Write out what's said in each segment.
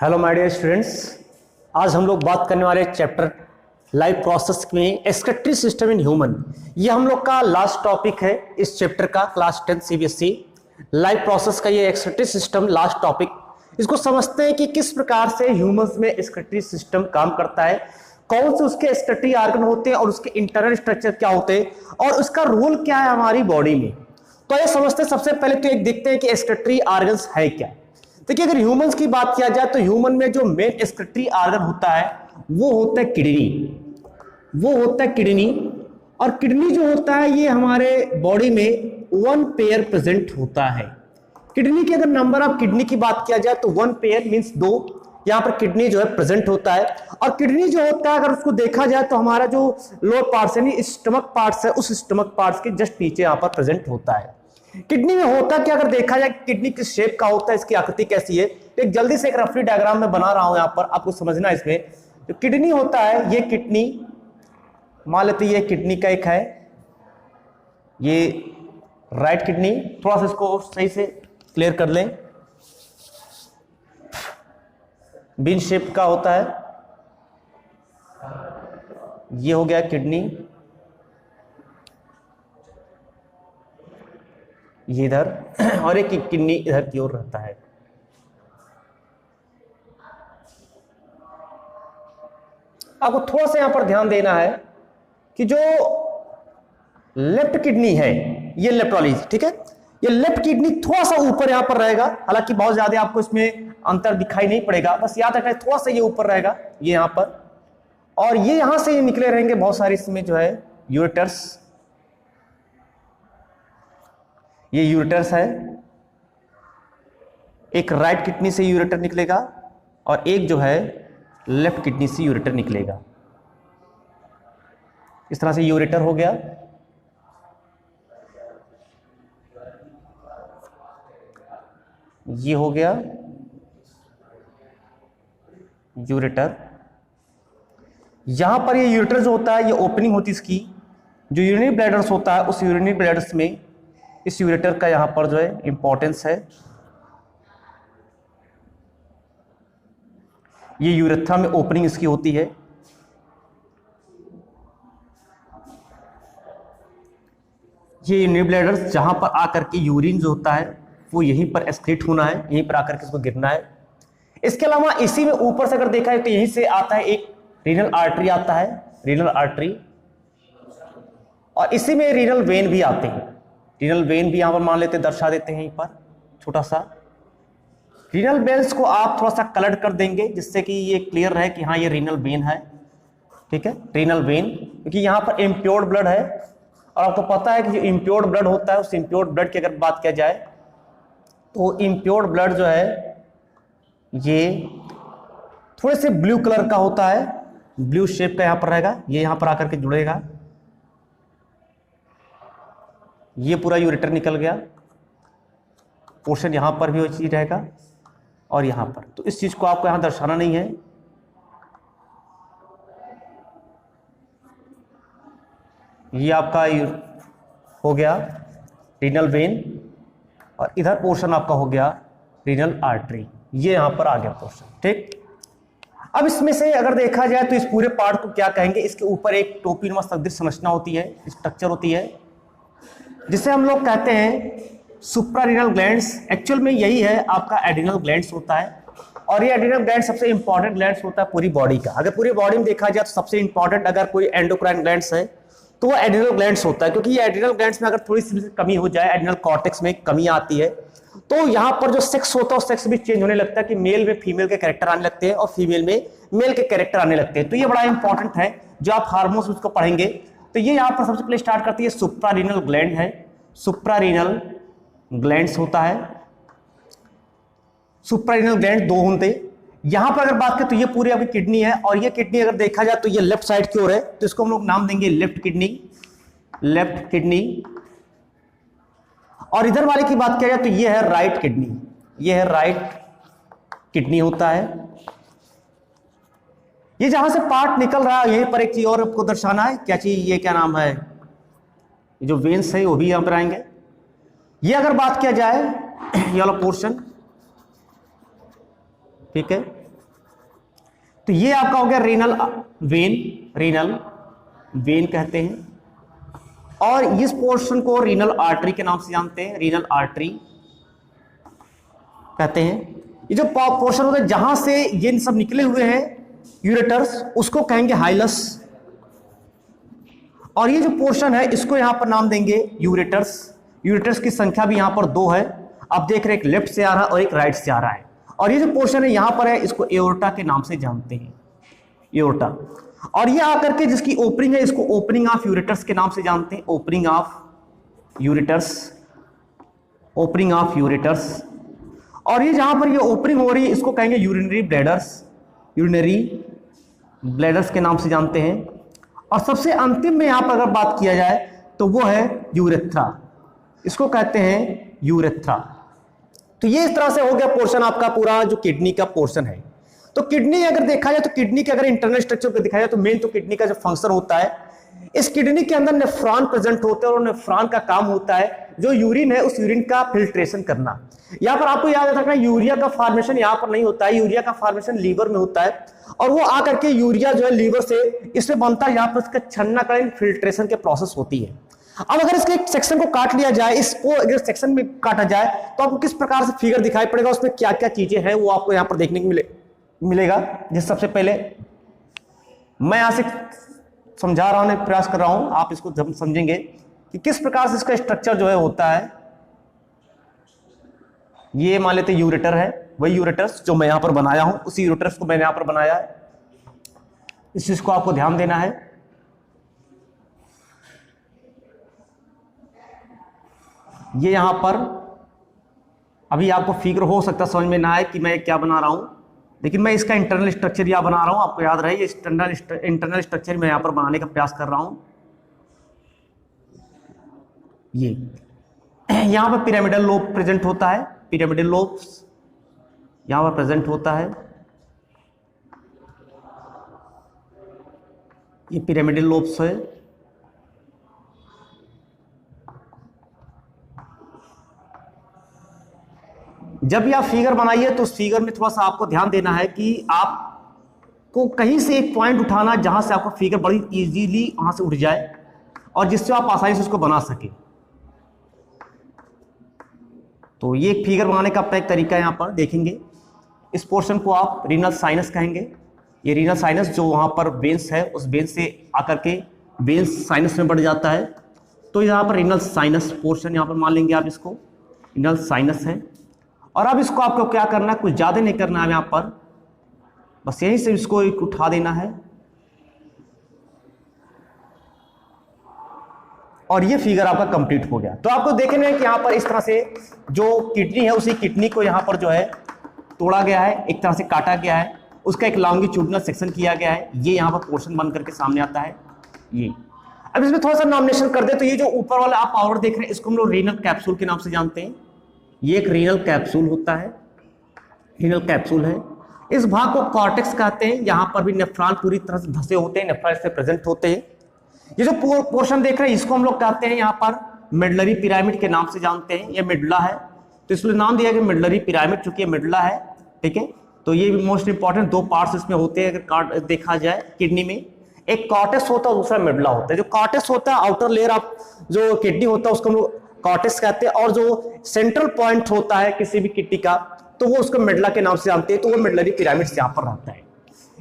Hello my dear students, आज हम लोग बात करने वाले चैप्टर लाइफ प्रोसेस में एक्सक्रीटरी सिस्टम इन ह्यूमन। ये हम लोग का लास्ट टॉपिक है इस चैप्टर का, क्लास 10 सीबीएसई लाइफ प्रोसेस का ये एक्सक्रीटरी सिस्टम लास्ट टॉपिक। इसको समझते हैं कि किस प्रकार से ह्यूमंस में एक्सक्रीटरी सिस्टम काम करता है, कौन से उसके एक्सक्रीटरी ऑर्गन होते हैं और उसके इंटरनल स्ट्रक्चर क्या होते हैं और उसका रोल क्या है हमारी बॉडी में। तो ये समझते हैं। सबसे पहले तो एक देखते हैं कि एक्सक्रीटरी ऑर्गन्स है क्या। देखिए, अगर ह्यूमंस की बात किया जाए तो ह्यूमन में जो मेन एक्सक्रीटरी ऑर्गन होता है वो होता है किडनी। और किडनी जो होता है ये हमारे बॉडी में 1 पेयर प्रेजेंट होता है। किडनी के अगर नंबर ऑफ किडनी की बात किया जाए तो 1 पेयर मींस 2 यहां पर किडनी जो है प्रेजेंट होता है। और किडनी जो होता है अगर उसको देखा जाए तो हमारा जो लोअर पार्ट्स यानी स्टमक पार्ट्स है उस स्टमक पार्ट्स के जस्ट नीचे यहां पर प्रेजेंट होता है। किडनी में होता क्या, अगर देखा जाए किडनी किस शेप का होता है, इसकी आकृति कैसी है, तो एक जल्दी से एक रफली डायग्राम में बना रहा हूं यहां पर, आपको समझना है। इसमें जो किडनी होता है, ये किडनी मान लेते हैं, ये किडनी का एक है, ये राइट किडनी। थोड़ा सा इसको सही से क्लियर कर लें। बीन शेप का होता है, ये हो गया किडनी, ये इधर, और एक किडनी इधर की ओर रहता है। आपको थोड़ा सा यहां पर ध्यान देना है कि जो लेफ्ट किडनी है, ये लेफ्ट वाली, ठीक है, ये लेफ्ट किडनी थोड़ा सा ऊपर यहां पर रहेगा। हालांकि बहुत ज्यादा आपको इसमें अंतर दिखाई नहीं पड़ेगा, बस याद रखना थोड़ा सा ये ऊपर रहेगा, ये यहां पर। और ये यहां से ये निकले रहेंगे बहुत सारे इसमें जो है यूरेटर्स, ये यूरेटर्स है। एक राइट किडनी से यूरेटर निकलेगा और एक जो है लेफ्ट किडनी से यूरेटर निकलेगा। इस तरह से यूरेटर हो गया। ये हो गया यूरेटर। यहां पर ये यूरेटर जो होता है, ये ओपनिंग होती है इसकी। जो यूरिनरी ब्लैडर्स होता है उस यूरिनरी ब्लैडर्स में इस यूरेटर का यहां पर जो है इंपॉर्टेंस है। ये यूरेथ्रा में ओपनिंग इसकी होती है। ये यूरिनरी ब्लैडर्स जहां पर आकर के यूरिन जो होता है वो यहीं पर एक्सक्रीट होना है, यहीं पर आकर के इसको गिरना है। इसके अलावा इसी में ऊपर से अगर देखा है तो यहीं से आता है एक रीनल आर्टरी आता है, रीनल आर्टरी, और इसी में रीनल वेन भी आते हैं। रीनल वेन भी यहां पर मान लेते, दर्शा देते हैं यहीं पर छोटा सा। रीनल वेन्स को आप थोड़ा सा कलर कर देंगे जिससे कि ये क्लियर रहे कि हाँ ये रीनल वेन है, ठीक है, रीनल वेन, क्योंकि यहां पर इम्प्योर्ड ब्लड है। और आपको पता है कि जो इम्प्योर्ड ब्लड होता है उस इम्प्योर्ड ब्लड की अगर बात किया जाए तो इम्प्योर्ड ब्लड जो है ये थोड़े से ब्लू कलर का होता है, ब्लू शेप का यहां पर रहेगा, ये यहां पर आकर के जुड़ेगा। ये पूरा यूरेटर निकल गया, पोर्शन यहां पर भी वो चीज रहेगा और यहां पर, तो इस चीज को आपको यहां दर्शाना नहीं है। ये आपका हो गया रीनल वेन और इधर पोर्शन आपका हो गया रीनल आर्टरी, ये यहां पर आ गया पोर्शन, ठीक। अब इसमें से अगर देखा जाए तो इस पूरे पार्ट को क्या कहेंगे, इसके ऊपर एक टोपीनुमा सदृश संरचना होती है, स्ट्रक्चर होती है, जिसे हम लोग कहते हैं सुप्रारीनल ग्लैंड्स। एक्चुअल में यही है आपका एड्रिनल ग्लैंड्स होता है। और ये एड्रिनल ग्लैंड सबसे इंपॉर्टेंट ग्लैंड्स होता है पूरी बॉडी का। अगर पूरी बॉडी में देखा जाए तो सबसे इंपॉर्टेंट अगर कोई एंडोक्राइन ग्लैंड्स है तो वो एड्रिनल ग्लैंड्स होता है, क्योंकि ये एड्रिनल ग्लैंड्स में अगर थोड़ी सी कमी हो जाए, एड्रिनल कॉर्टेक्स में कमी आती है, तो यहाँ पर जो सेक्स होता है उस सेक्स भी चेंज होने लगता है कि मेल में फीमेल के कैरेक्टर आने लगते हैं और फीमेल में मेल के कैरेक्टर आने लगते हैं। तो ये बड़ा इंपॉर्टेंट है, जो आप हार्मोन्स उसको पढ़ेंगे तो ये यहाँ पर सबसे पहले स्टार्ट करती है सुप्रारीनल ग्लैंड है, सुप्रारीनल ग्लैंड्स होता है। सुप्रारीनल ग्लैंड 2 होते। यहां पर अगर बात करें तो ये पूरी आपकी किडनी है, और ये किडनी अगर देखा जाए तो ये लेफ्ट साइड की ओर है, तो इसको हम लोग नाम देंगे लेफ्ट किडनी, लेफ्ट किडनी। और इधर वाले की बात किया जाए तो ये है राइट किडनी, ये है राइट किडनी होता है। ये जहां से पार्ट निकल रहा है यहीं पर एक चीज और आपको दर्शाना है, क्या चीज, ये क्या नाम है, जो वेन्स है वो भी यहां पर आएंगे। ये अगर बात किया जाए ये वाला पोर्शन, ठीक है, तो ये आपका हो गया रीनल वेन, रीनल वेन कहते हैं। और इस पोर्शन को रीनल आर्टरी के नाम से जानते हैं, रीनल आर्टरी कहते हैं। ये जो पोर्शन होता है जहां से ये सब निकले हुए हैं यूरेटर्स, उसको कहेंगे हाइलस। और ये जो पोर्शन है इसको यहां पर नाम देंगे यूरेटर्स। यूरेटर्स की संख्या भी यहां पर 2 है। आप देख रहे हैं एक लेफ्ट से आ रहा है और एक राइट से आ रहा है। और ये जो पोर्शन है यहां पर है, इसको एओर्टा के नाम से जानते हैं, एओर्टा। और ये आकर के जिसकी ओपनिंग है इसको ओपनिंग ऑफ यूरेटर्स के नाम से जानते हैं, opening of ureters, opening of ureters. और ये जहां पर ये ओपनिंग हो रही है इसको कहेंगे यूरिनरी ब्लैडर्स, यूरिनरी ब्लैडर्स के नाम से जानते हैं। और सबसे अंतिम में यहां पर अगर बात किया जाए तो वो है यूरेथ्रा, इसको कहते हैं यूरेथ्रा। तो ये इस तरह से हो गया पोर्शन आपका पूरा जो किडनी का पोर्शन है। तो किडनी अगर देखा जाए तो किडनी के अगर इंटरनल स्ट्रक्चर को दिखाया जाए तो मेन तो किडनी का जो फंक्शन होता है, इस किडनी के अंदर नेफ्रॉन प्रेजेंट होते हैं और नेफ्रॉन का काम होता है जो यूरिन है उस यूरिन का फिल्ट्रेशन करना। यहां पर आपको याद रखना यूरिया का फॉर्मेशन यहां पर नहीं होता है, यूरिया का फॉर्मेशन लीवर में होता है। और वो आकर के यूरिया जो है लीवर से इसमें बनता है, यहां पर इसका छन्नाकरण फिल्ट्रेशन के प्रोसेस होती है। अब अगर इसके सेक्शन को काट लिया जाए, इसको अगर सेक्शन में काटा जाए तो आपको किस प्रकार से फिगर दिखाई पड़ेगा, उसमें क्या क्या चीजें हैं वो आपको यहां पर देखने को मिलेगा। जिस सबसे पहले मैं यहां से समझा रहा हूं, प्रयास कर रहा हूं, आप इसको समझेंगे कि किस प्रकार से इसका स्ट्रक्चर जो है होता है। ये मान लेते यूरेटर है, वही यूरेटर्स जो मैं यहां पर बनाया हूं उसी यूरेटर्स को मैंने यहां पर बनाया है। इस चीज को आपको ध्यान देना है। ये यहां पर अभी आपको फिगर हो सकता है समझ में ना आए कि मैं क्या बना रहा हूं, लेकिन मैं इसका इंटरनल स्ट्रक्चर यहां बना रहा हूं। आपको याद रहे ये इंटरनल स्ट्रक्चर मैं यहां पर बनाने का प्रयास कर रहा हूं। ये यहां पर पिरामिडल लोब प्रेजेंट होता है, पिरामिडल लोब्स यहां पर प्रेजेंट होता है। ये पिरामिडल लोब्स है। जब भी आप फिगर बनाइए तो उस फिगर में थोड़ा सा आपको ध्यान देना है कि आपको कहीं से एक पॉइंट उठाना जहां से आपको फिगर बड़ी इजीली वहां से उठ जाए और जिससे आप आसानी से उसको बना सके। तो ये एक फिगर बनाने का अपना एक तरीका यहां पर देखेंगे। इस पोर्शन को आप रीनल साइनस कहेंगे। ये रीनल साइनस जो वहां पर वेन्स है उस वेन्स से आकर के वेन्स साइनस में बढ़ जाता है, तो यहां पर रीनल साइनस पोर्शन यहां पर मान लेंगे आप, इसको रीनल साइनस है। और अब इसको आपको क्या करना है, कुछ ज्यादा नहीं करना है यहां पर, बस यहीं से इसको एक उठा देना है और ये फिगर आपका कंप्लीट हो गया। तो आपको देखना है कि यहां पर इस तरह से जो किडनी है उसी किडनी को यहां पर जो है तोड़ा गया है, एक तरह से काटा गया है, उसका एक लॉन्गिट्यूडनल सेक्शन किया गया है। ये यहां पर पोर्शन बन करके सामने आता है। ये अब इसमें थोड़ा सा नॉमिनेशन कर दे तो ये जो ऊपर वाला आप पाउडर देख रहे हैं इसको हम लोग रीनल कैप्सूल के नाम से जानते हैं। ये एक रीनल कैप्सूल होता है, रीनल कैप्सूल है। इस भाग को कॉर्टेक्स कहते हैं। यहां पर भी नेफ्रॉन पूरी तरह से धंसे होते हैं, नेफ्रॉन इससे प्रेजेंट होते हैं। ये जो पोर्शन देख रहे हैं इसको हम लोग कहते हैं यहां पर मेडलरी पिरामिड के नाम से जानते हैं। ये मिडला है तो इसलिए नाम दिया गया मेडलरी पिरामिड, चूंकि ये मिडला है, ठीक है। तो ये भी मोस्ट इंपॉर्टेंट 2 पार्ट्स इसमें होते हैं अगर देखा जाए किडनी में, एक कॉर्टेक्स होता है और दूसरा मिडला होता है। जो कॉर्टेक्स होता है आउटर लेयर ऑफ जो किडनी होता है उसको हम लोग कॉर्टेक्स कहते हैं, और जो सेंट्रल पॉइंट होता है किसी भी किडनी का तो वो उसको मिडला के नाम से जानते हैं। तो वो मिडलरी पिरामिड से यहाँ पर रहता है।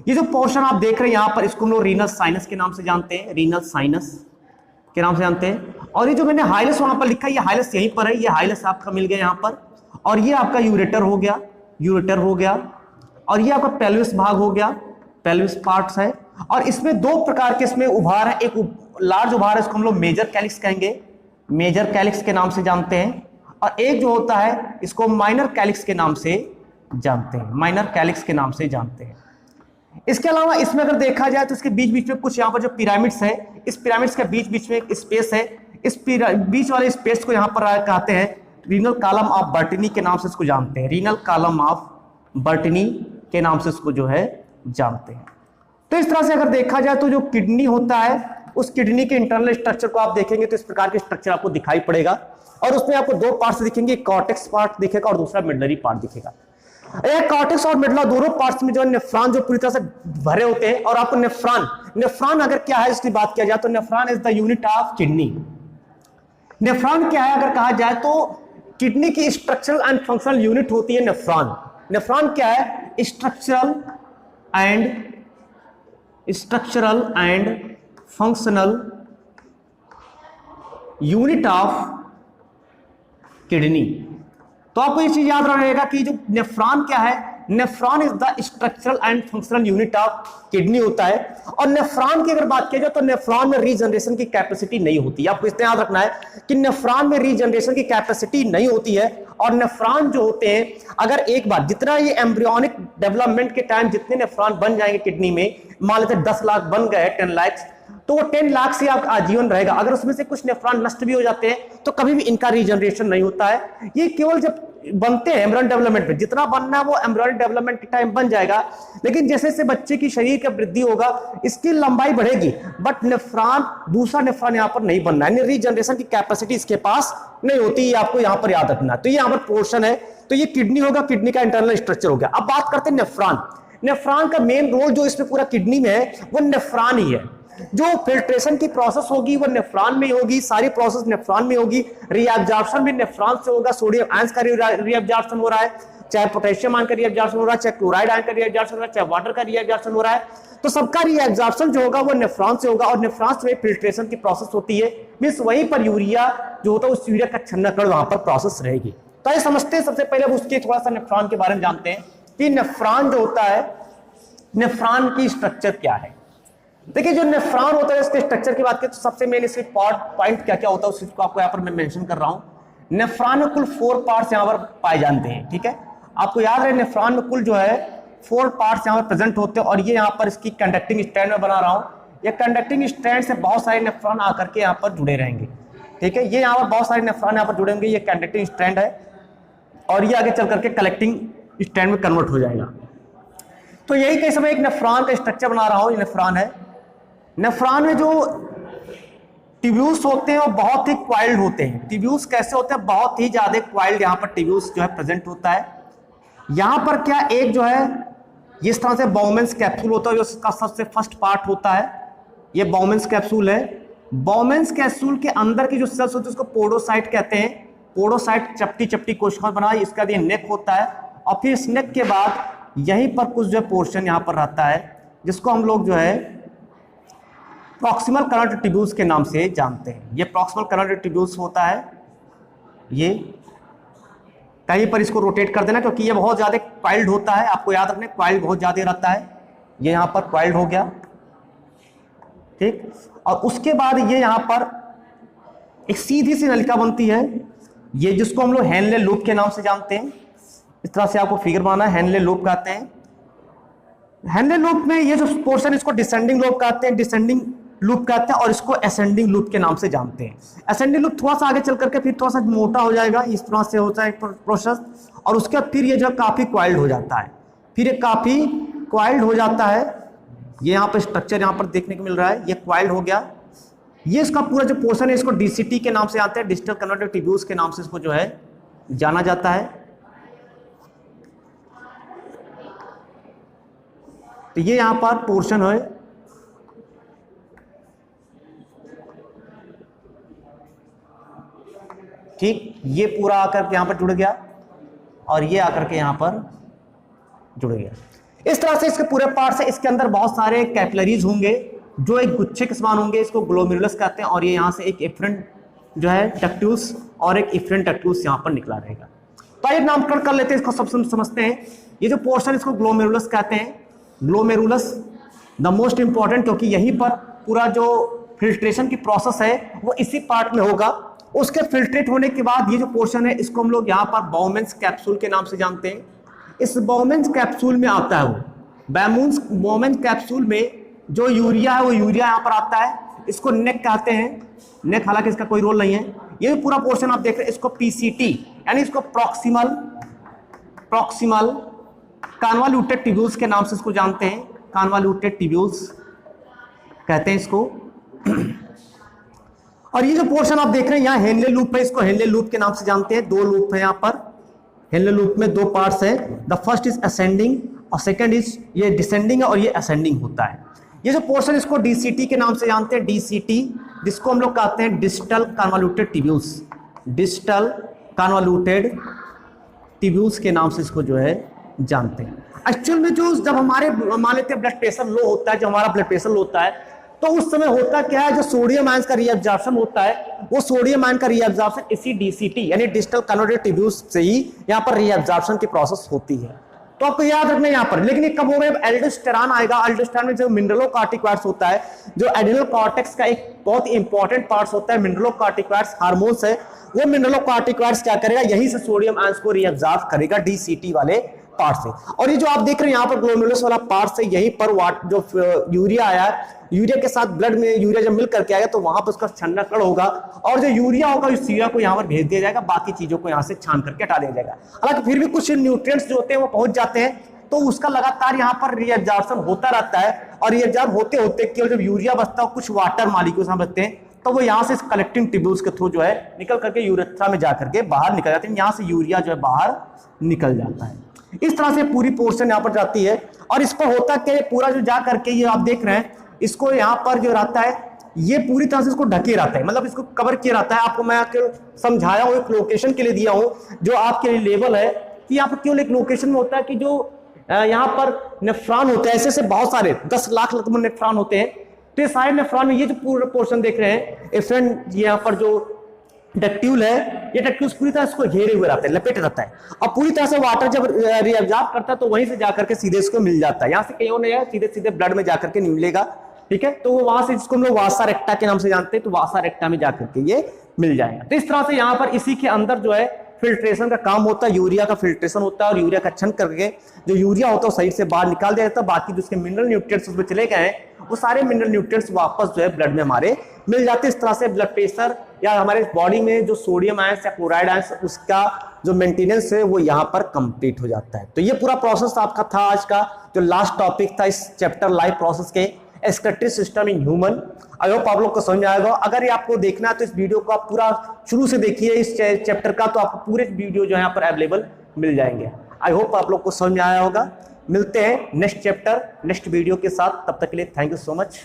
ये जो पोर्शन आप देख रहे हैं यहाँ पर इसको हम लोग रीनल साइनस के नाम से जानते हैं, रीनल साइनस के नाम से जानते हैं। और ये जो मैंने हाइलस वहां पर लिखा है ये हाइलस यहीं पर है, ये हाइलस आपका मिल गया यहाँ पर। और ये आपका यूरेटर हो गया, यूरेटर हो गया। और ये आपका पेल्विस भाग हो गया, पेल्विस पार्ट्स है। और इसमें 2 प्रकार के इसमें उभार है, एक लार्ज उभार है इसको हम लोग मेजर कैलिक्स कहेंगे, मेजर कैलिक्स के नाम से जानते हैं। और एक जो होता है इसको माइनर कैलिक्स के नाम से जानते हैं, माइनर कैलिक्स के नाम से जानते हैं। इसके अलावा इसमें अगर देखा जाए तो इसके बीच बीच में कुछ यहाँ पर जो पिरामिड्स है, इस पिरामिड्स के बीच बीच में एक स्पेस है, इस बीच वाले स्पेस को यहाँ पर कहते हैं रीनल कॉलम ऑफ बर्टिनी के नाम से इसको जानते हैं, रीनल कॉलम ऑफ बर्टिनी के नाम से इसको जो है जानते हैं। तो इस तरह से अगर देखा जाए तो जो किडनी होता है उस किडनी के इंटरनल स्ट्रक्चर को आप देखेंगे तो इस प्रकार के स्ट्रक्चर आपको दिखाई पड़ेगा। और उसमें आपको 2 पार्ट्स दिखेंगे, कॉर्टेक्स पार्ट दिखेगा और दूसरा मिडलरी पार्ट दिखेगा। कॉर्टेक्स और मेडुला दोनों पार्ट्स में जो है नेफ्रॉन जो पूरी तरह से भरे होते हैं। और आपको नेफ्रॉन अगर क्या है इसकी बात किया जाए तो nephron is the unit of kidney. Nephron क्या है अगर कहा जाए तो किडनी की स्ट्रक्चरल एंड फंक्शनल यूनिट होती है नेफ्रॉन। नेफ्रॉन क्या है? Structural and functional unit of kidney. तो आपको ये चीज याद रहेगा कि जो नेफ्रॉन क्या है, nephron is the structural and functional unit of kidney होता है। और नेफ्रॉन की अगर बात की जाए तो नेफ्रॉन में रीजनरेशन की कैपेसिटी नहीं होती। आपको इतना याद रखना है कि नेफ्रॉन में रीजनरेशन की कैपेसिटी नहीं होती है। और नेफ्रॉन जो होते हैं, अगर एक बार जितना ये एम्ब्रियोनिक डेवलपमेंट के टाइम जितने नेफ्रॉन बन जाएंगे किडनी में, मान लेते 10 लाख बन गए, 10 लाख, तो वो 10 लाख से आपका आजीवन रहेगा। अगर उसमें से कुछ नेफ्रॉन नष्ट भी हो जाते हैं तो कभी भी इनका रीजनरेशन नहीं होता है। ये केवल जब बनते हैं एम्ब्रियन डेवलपमेंट में, जितना बनना है वो एम्ब्रियन डेवलपमेंट के टाइम बन जाएगा। लेकिन जैसे जैसे बच्चे की शरीर का वृद्धि होगा इसकी लंबाई बढ़ेगी, बट नेफ्रॉन, दूसरा नेफ्रॉन यहाँ पर नहीं बनना है, रीजनरेशन की कैपेसिटी इसके पास नहीं होती। ये आपको यहाँ पर याद रखना है। तो ये यहाँ पर पोर्शन है, तो ये किडनी होगा, किडनी का इंटरनल स्ट्रक्चर हो गया। अब बात करते हैं नेफ्रॉन। नेफ्रॉन का मेन रोल जो इसमें पूरा किडनी में है वो नेफ्रॉन ही है। जो फिल्ट्रेशन की प्रोसेस होगी वो नेफ्रॉन में होगी, सारी प्रोसेस नेफ्रॉन में होगी। रीअब्जॉर्प्शन भी नेफ्रॉन से होगा। सोडियम आयंस का रीअब्जॉर्प्शन हो रहा है, चाहे पोटेशियम आयन का रीअब्जॉर्प्शन हो रहा है, चाहे क्लोराइड आयन का रीअब्जॉर्प्शन हो रहा है, चाहे वाटर का रीअब्जॉर्प्शन हो रहा है। तो सबका रीअब्जॉर्प्शन जो होगा वो नेफ्रॉन से होगा। और नेफ्रॉन से फिल्ट्रेशन की प्रोसेस होती है, मींस वहीं पर यूरिया जो होता है उस यूरिया का छन्नकरण वहां पर प्रोसेस रहेगी। तो ये समझते हैं सबसे पहले उसके थोड़ा सा नेफ्रॉन के बारे में जानते हैं कि नेफ्रॉन जो होता है, नेफ्रॉन की स्ट्रक्चर क्या है। देखिए जो नेफ्रॉन होता है इसके स्ट्रक्चर की बात करें तो सबसे मेन इसके पॉइंट क्या क्या होता है उसको आपको यहाँ पर मैं मेंशन कर रहा हूं। नेफ्रॉन में कुल 4 पार्ट्स यहाँ पर पाए जाते हैं, ठीक है। आपको याद रहे नेफ्रॉन में कुल जो है 4 पार्ट्स यहाँ पर प्रेजेंट होते हैं। और ये यहाँ पर इसकी कंडक्टिंग स्ट्रैंड में बना रहा हूँ। ये कंडक्टिंग स्ट्रैंड से बहुत सारे नेफ्रॉन आकर के यहाँ पर जुड़े रहेंगे, ठीक है। ये यहाँ पर बहुत सारे नेफ्रॉन यहाँ पर जुड़े होंगे, ये कंडक्टिंग स्ट्रैंड है और ये आगे चल करके कलेक्टिंग स्ट्रैंड में कन्वर्ट हो जाएगा। तो यही कई समय एक नेफ्रॉन का स्ट्रक्चर बना रहा हूँ। ये नेफ्रॉन है। नेफ्रॉन में जो ट्यूब्यूल्स होते हैं वो बहुत ही क्वाइल्ड होते हैं। ट्यूब्यूल्स कैसे होते हैं? बहुत ही ज्यादा क्वाइल्ड यहाँ पर ट्यूब्यूल्स जो है प्रेजेंट होता है। यहाँ पर क्या एक जो है इस तरह से बाउमेंस कैप्सूल होता है, जो इसका सबसे फर्स्ट पार्ट होता है। ये बाउमेंस कैप्सूल है। बाउमेंस कैप्सूल के अंदर की जो सेल्स होती है उसको पोडोसाइट कहते हैं। पोडोसाइट चपटी चपटी कोशिका बना, इसका ये नेक होता है। और फिर इस नेक के बाद यहीं पर कुछ जो पोर्शन यहाँ पर रहता है जिसको हम लोग जो है प्रॉक्सिमल कनॉइड ट्यूब्यूल्स के नाम से जानते हैं। ये प्रॉक्सिमल कनॉइड ट्यूब्यूल्स होता है। ये कहीं पर इसको रोटेट कर देना क्योंकि ये बहुत ज़्यादा क्वाइल्ड होता है। आपको याद रखना क्वाइल्ड बहुत ज़्यादा रहता है। ये यहाँ पर क्वाइल्ड हो गया, ठीक। और उसके बाद ये यहाँ पर एक सीधी सी नलिका बनती है, ये जिसको हम लोग हेनले लूप के नाम से जानते हैं। इस तरह से आपको फिगर बनाना है, हेनले लूप कहते हैं। हेनले लूप में ये जो पोर्शन इसको डिसेंडिंग लूप कहते हैं, डिसेंडिंग लूप कहते हैं। और इसको असेंडिंग लूप के नाम से जानते हैं। असेंडिंग लूप थोड़ा सा आगे चल करके फिर थोड़ा सा मोटा हो जाएगा, इस तरह से होता है प्रोसेस। और उसके बाद फिर ये जो काफी क्वाइल्ड हो जाता है, फिर ये काफी क्वाइल्ड हो जाता है। ये यहाँ पर स्ट्रक्चर यहाँ पर देखने को मिल रहा है, ये क्वाइल्ड हो गया। ये इसका पूरा जो पोर्शन है इसको डीसीटी के नाम से आते हैं, डिजिटल कन्वर्टर ट्यूब्यूल्स के नाम से इसको जो है जाना जाता है। तो ये यहाँ पर पोर्शन है, ठीक। ये पूरा आकर के यहाँ पर जुड़ गया और ये आकर के यहाँ पर जुड़ गया। इस तरह से इसके पूरे पार्ट से इसके अंदर बहुत सारे कैपिलरीज होंगे जो एक गुच्छे के समान होंगे, इसको ग्लोमेरुलस कहते हैं। और ये यहाँ से एक इफरेंट जो है डक्ट्यूल्स और एक इफरेंट डक्ट्यूल्स यहाँ पर निकला रहेगा। तो आइए नामकरण कर लेते हैं, इसको सब समझते हैं। ये जो पोर्शन इसको ग्लोमेरुलस कहते हैं। ग्लोमेरुलस द मोस्ट इंपॉर्टेंट, क्योंकि यहीं पर पूरा जो फिल्ट्रेशन की प्रोसेस है वो इसी पार्ट में होगा। उसके फिल्ट्रेट होने के बाद ये जो पोर्शन है इसको हम लोग यहाँ पर बाउमेंस कैप्सूल के नाम से जानते हैं। इस बाउमेंस कैप्सूल में आता है वो बाउमेंस कैप्सूल में जो यूरिया है वो यूरिया यहाँ पर आता है। इसको नेक कहते हैं। नेक हालांकि इसका कोई रोल नहीं है। ये पूरा पोर्शन आप देख रहे हैं, इसको पीसीटी यानी इसको प्रॉक्सिमल कन्वॉल्यूटेड ट्यूब्यूल्स के नाम से इसको जानते हैं। कन्वॉल्यूटेड ट्यूब्यूल्स कहते हैं इसको। और ये जो पोर्शन आप देख रहे हैं यहाँ हेनले लूप है, इसको हेनले लूप के नाम से जानते हैं। 2 लूप है यहाँ पर, हेनले लूप में दो पार्ट्स है, द फर्स्ट इज असेंडिंग और सेकंड इज ये डिसेंडिंग है और ये असेंडिंग होता है। ये जो पोर्शन इसको डीसीटी के नाम से जानते हैं, डीसीटी, जिसको हम लोग कहते हैं डिस्टल कन्वॉल्यूटेड ट्यूब्यूल्स, डिस्टल कन्वॉल्यूटेड ट्यूब्यूल्स के नाम से इसको जो है जानते हैं। एक्चुअल में जो जब हमारे मान लेते हैं ब्लड प्रेशर लो होता है, जब हमारा ब्लड प्रेशर लो होता है तो उस समय होता क्या है, जो सोडियम आयंस का रीअब्जॉर्प्शन होता है वो सोडियम आयन का रीअब्जॉर्प्शन इसी डीसीटी यानी डिस्टल कन्वॉल्यूटेड ट्यूब्यूल्स से ही यहाँ पर रीअब्जॉर्प्शन की प्रोसेस होती है। तो आपको याद रखना है यहाँ पर, लेकिन ये कब होगा, जब एल्डोस्टेरॉन आएगा। एल्डोस्टेरॉन में जो मिनरलोकार्टिकॉइड्स होता है, जो एड्रिनल कॉर्टेक्स का एक बहुत ही इंपॉर्टेंट पार्ट होता है, मिनरलोकार्टिकॉइड्स हार्मोन्स है, वो मिनरलोकार्टिकॉइड्स क्या करेगा, यहीं से सोडियम आयंस को रीअब्जॉर्ब करेगा डीसीटी वाले पार्ट से। और ये जो आप देख रहे हैं यहाँ पर ग्लोमेरुलस वाला पार्ट से, यहीं पर जो यूरिया आया, यूरिया के साथ ब्लड में यूरिया जब मिल करके आएगा तो वहां पर उसका छन्नाकण होगा और जो यूरिया होगा उस यूरिया को यहाँ पर भेज दिया जाएगा, बाकी चीजों को यहाँ से छान करके हटा दिया जाएगा। हालांकि फिर भी कुछ न्यूट्रिएंट्स जो होते हैं वो पहुंच जाते हैं, तो उसका लगातार यहाँ पर रीअब्जॉर्प्शन होता रहता है और रीअब्जॉर्ब होते होते केवल जब यूरिया बचता है, कुछ वाटर मॉलिक्यूल्स यहाँ बचते हैं, तो वो यहाँ से कलेक्टिंग ट्यूब्यूल्स के थ्रू जो है निकल करके यूरेथ्रा में जाकर के बाहर निकल जाते हैं, यहाँ से यूरिया जो है बाहर निकल जाता है। इस तरह से पूरी पोर्शन यहाँ पर जाती है और इस पर होता क्या है, पूरा जो जा करके ये आप देख रहे हैं, इसको यहाँ पर जो रहता है ये पूरी तरह से इसको ढके रहता है, मतलब इसको कवर किया रहता है। आपको मैं समझाया हूँ, एक लोकेशन के लिए दिया हूँ जो आपके लिए लेवल है कि यहाँ पर केवल एक लोकेशन में होता है कि जो यहाँ पर नेफ्रॉन होते हैं, ऐसे से बहुत सारे 10 लाख लगभग नेफ्रॉन होते हैं। तो ये सारे नेफ्रॉन में ये जो पूरा पोर्शन देख रहे हैं एफरेंट, यहाँ पर जो डक्ट्यूल है, ये डक्ट्यूल पूरी तरह इसको घेरे हुए रहता है, लपेटे रहता है और पूरी तरह से वाटर जब रीअब्जॉर्ब करता है तो वहीं से जाकर के सीधे इसको मिल जाता है, यहाँ से कहीं नहीं है, सीधे सीधे ब्लड में जाकर के मिलेगा। ठीक है, तो वहां से जिसको हम लोग वासा रेक्टा के नाम से जानते हैं, तो वासा रेक्टा में जाकर के ये मिल जाएगा। तो इस तरह से यहाँ पर इसी के अंदर जो है फिल्ट्रेशन का काम होता है, यूरिया का फिल्ट्रेशन होता है और यूरिया का छन करके जो यूरिया होता है शरीर से बाहर निकाल दिया जाता है। बाकी जो उसके मिनरल न्यूट्रिएंट्स उसमें चले गए हैं वो सारे मिनरल न्यूट्रिएंट्स वापस जो है ब्लड में हमारे मिल जाते हैं। इस तरह से ब्लड प्रेशर या हमारे बॉडी में जो सोडियम आयंस या क्लोराइड आयंस उसका जो मेंटेनेंस है वो यहाँ पर कंप्लीट हो जाता है। तो ये पूरा प्रोसेस आपका था आज का जो लास्ट टॉपिक था इस चैप्टर लाइफ प्रोसेस के, excretory system in human. I hope आप लोग को समझ में आएगा। अगर ये आपको देखना है तो इस वीडियो को आप पूरा शुरू से देखिए इस चैप्टर का, तो आपको पूरे वीडियो जो है यहाँ पर अवेलेबल मिल जाएंगे। आई होप आप लोग को समझ में आया होगा। मिलते हैं नेक्स्ट चैप्टर नेक्स्ट वीडियो के साथ, तब तक के लिए थैंक यू सो मच।